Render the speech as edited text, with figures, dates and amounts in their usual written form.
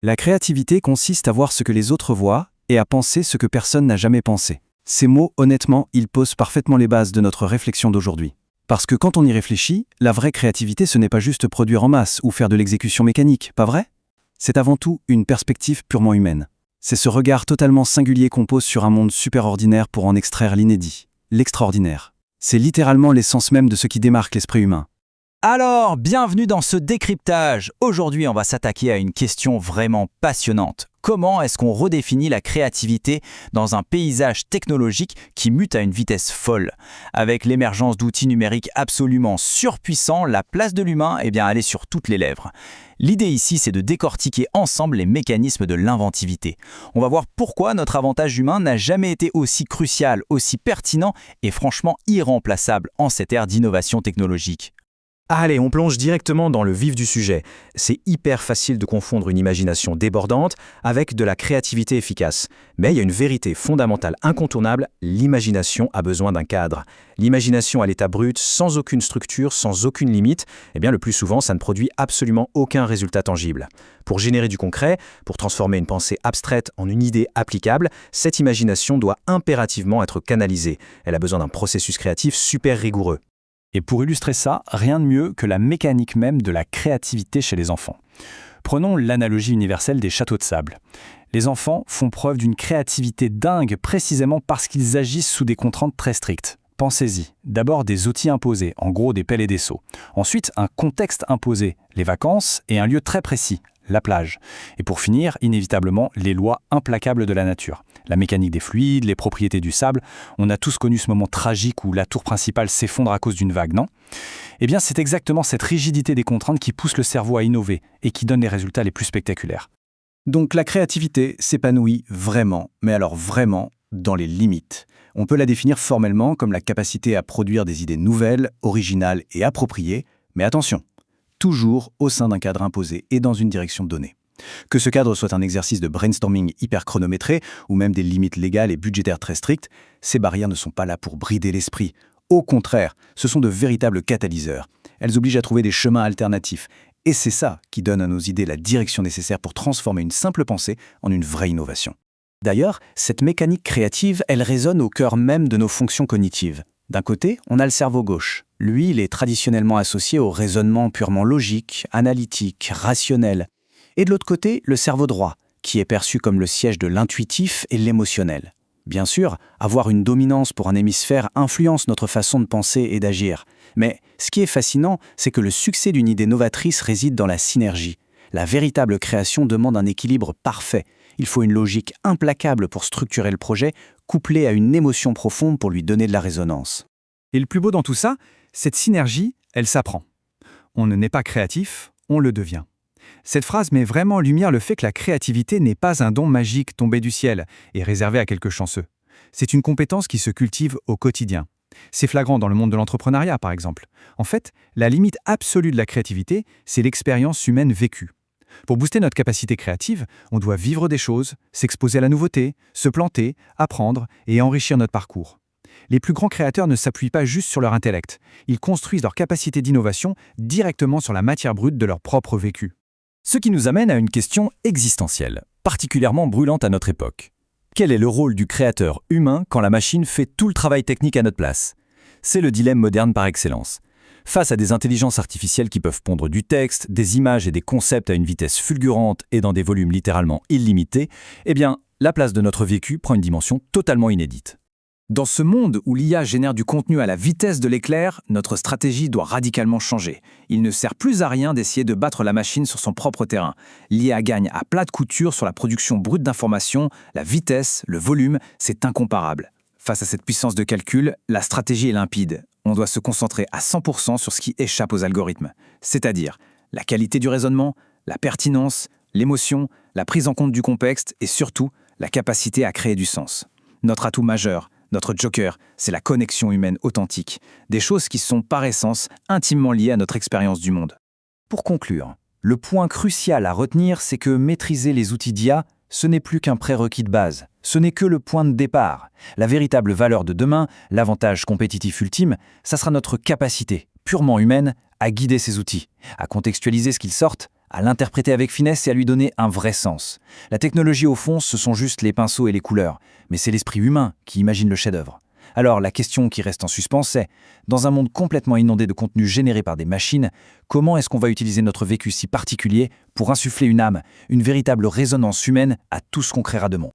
La créativité consiste à voir ce que les autres voient et à penser ce que personne n'a jamais pensé. Ces mots, honnêtement, ils posent parfaitement les bases de notre réflexion d'aujourd'hui. Parce que quand on y réfléchit, la vraie créativité, ce n'est pas juste produire en masse ou faire de l'exécution mécanique, pas vrai? C'est avant tout une perspective purement humaine. C'est ce regard totalement singulier qu'on pose sur un monde super ordinaire pour en extraire l'inédit, l'extraordinaire. C'est littéralement l'essence même de ce qui démarque l'esprit humain. Alors, bienvenue dans ce décryptage. Aujourd'hui, on va s'attaquer à une question vraiment passionnante. Comment est-ce qu'on redéfinit la créativité dans un paysage technologique qui mute à une vitesse folle? Avec l'émergence d'outils numériques absolument surpuissants, la place de l'humain, elle est sur toutes les lèvres. L'idée ici, c'est de décortiquer ensemble les mécanismes de l'inventivité. On va voir pourquoi notre avantage humain n'a jamais été aussi crucial, aussi pertinent et franchement irremplaçable en cette ère d'innovation technologique. Allez, on plonge directement dans le vif du sujet. C'est hyper facile de confondre une imagination débordante avec de la créativité efficace. Mais il y a une vérité fondamentale incontournable, l'imagination a besoin d'un cadre. L'imagination à l'état brut, sans aucune structure, sans aucune limite, le plus souvent, ça ne produit absolument aucun résultat tangible. Pour générer du concret, pour transformer une pensée abstraite en une idée applicable, cette imagination doit impérativement être canalisée. Elle a besoin d'un processus créatif super rigoureux. Et pour illustrer ça, rien de mieux que la mécanique même de la créativité chez les enfants. Prenons l'analogie universelle des châteaux de sable. Les enfants font preuve d'une créativité dingue précisément parce qu'ils agissent sous des contraintes très strictes. Pensez-y. D'abord des outils imposés, en gros des pelles et des seaux. Ensuite, un contexte imposé, les vacances, et un lieu très précis, la plage. Et pour finir, inévitablement, les lois implacables de la nature. La mécanique des fluides, les propriétés du sable. On a tous connu ce moment tragique où la tour principale s'effondre à cause d'une vague, non? C'est exactement cette rigidité des contraintes qui pousse le cerveau à innover et qui donne les résultats les plus spectaculaires. Donc la créativité s'épanouit vraiment, mais alors vraiment, dans les limites. On peut la définir formellement comme la capacité à produire des idées nouvelles, originales et appropriées, mais attention, toujours au sein d'un cadre imposé et dans une direction donnée. Que ce cadre soit un exercice de brainstorming hyper chronométré ou même des limites légales et budgétaires très strictes, ces barrières ne sont pas là pour brider l'esprit. Au contraire, ce sont de véritables catalyseurs. Elles obligent à trouver des chemins alternatifs. Et c'est ça qui donne à nos idées la direction nécessaire pour transformer une simple pensée en une vraie innovation. D'ailleurs, cette mécanique créative, elle résonne au cœur même de nos fonctions cognitives. D'un côté, on a le cerveau gauche. Lui, il est traditionnellement associé au raisonnement purement logique, analytique, rationnel. Et de l'autre côté, le cerveau droit, qui est perçu comme le siège de l'intuitif et l'émotionnel. Bien sûr, avoir une dominance pour un hémisphère influence notre façon de penser et d'agir. Mais ce qui est fascinant, c'est que le succès d'une idée novatrice réside dans la synergie. La véritable création demande un équilibre parfait. Il faut une logique implacable pour structurer le projet, couplée à une émotion profonde pour lui donner de la résonance. Et le plus beau dans tout ça, cette synergie, elle s'apprend. On ne naît pas créatif, on le devient. Cette phrase met vraiment en lumière le fait que la créativité n'est pas un don magique tombé du ciel et réservé à quelques chanceux. C'est une compétence qui se cultive au quotidien. C'est flagrant dans le monde de l'entrepreneuriat, par exemple. En fait, la limite absolue de la créativité, c'est l'expérience humaine vécue. Pour booster notre capacité créative, on doit vivre des choses, s'exposer à la nouveauté, se planter, apprendre et enrichir notre parcours. Les plus grands créateurs ne s'appuient pas juste sur leur intellect. Ils construisent leur capacité d'innovation directement sur la matière brute de leur propre vécu. Ce qui nous amène à une question existentielle, particulièrement brûlante à notre époque. Quel est le rôle du créateur humain quand la machine fait tout le travail technique à notre place? C'est le dilemme moderne par excellence. Face à des intelligences artificielles qui peuvent pondre du texte, des images et des concepts à une vitesse fulgurante et dans des volumes littéralement illimités, la place de notre vécu prend une dimension totalement inédite. Dans ce monde où l'IA génère du contenu à la vitesse de l'éclair, notre stratégie doit radicalement changer. Il ne sert plus à rien d'essayer de battre la machine sur son propre terrain. L'IA gagne à plat de couture sur la production brute d'informations, la vitesse, le volume, c'est incomparable. Face à cette puissance de calcul, la stratégie est limpide. On doit se concentrer à 100% sur ce qui échappe aux algorithmes, c'est-à-dire la qualité du raisonnement, la pertinence, l'émotion, la prise en compte du contexte et surtout la capacité à créer du sens. Notre atout majeur, notre joker, c'est la connexion humaine authentique, des choses qui sont par essence intimement liées à notre expérience du monde. Pour conclure, le point crucial à retenir, c'est que maîtriser les outils d'IA, ce n'est plus qu'un prérequis de base, ce n'est que le point de départ. La véritable valeur de demain, l'avantage compétitif ultime, ça sera notre capacité, purement humaine, à guider ces outils, à contextualiser ce qu'ils sortent, à l'interpréter avec finesse et à lui donner un vrai sens. La technologie, au fond, ce sont juste les pinceaux et les couleurs, mais c'est l'esprit humain qui imagine le chef-d'œuvre. Alors, la question qui reste en suspens, c'est, dans un monde complètement inondé de contenu généré par des machines, comment est-ce qu'on va utiliser notre vécu si particulier pour insuffler une âme, une véritable résonance humaine à tout ce qu'on créera demain ?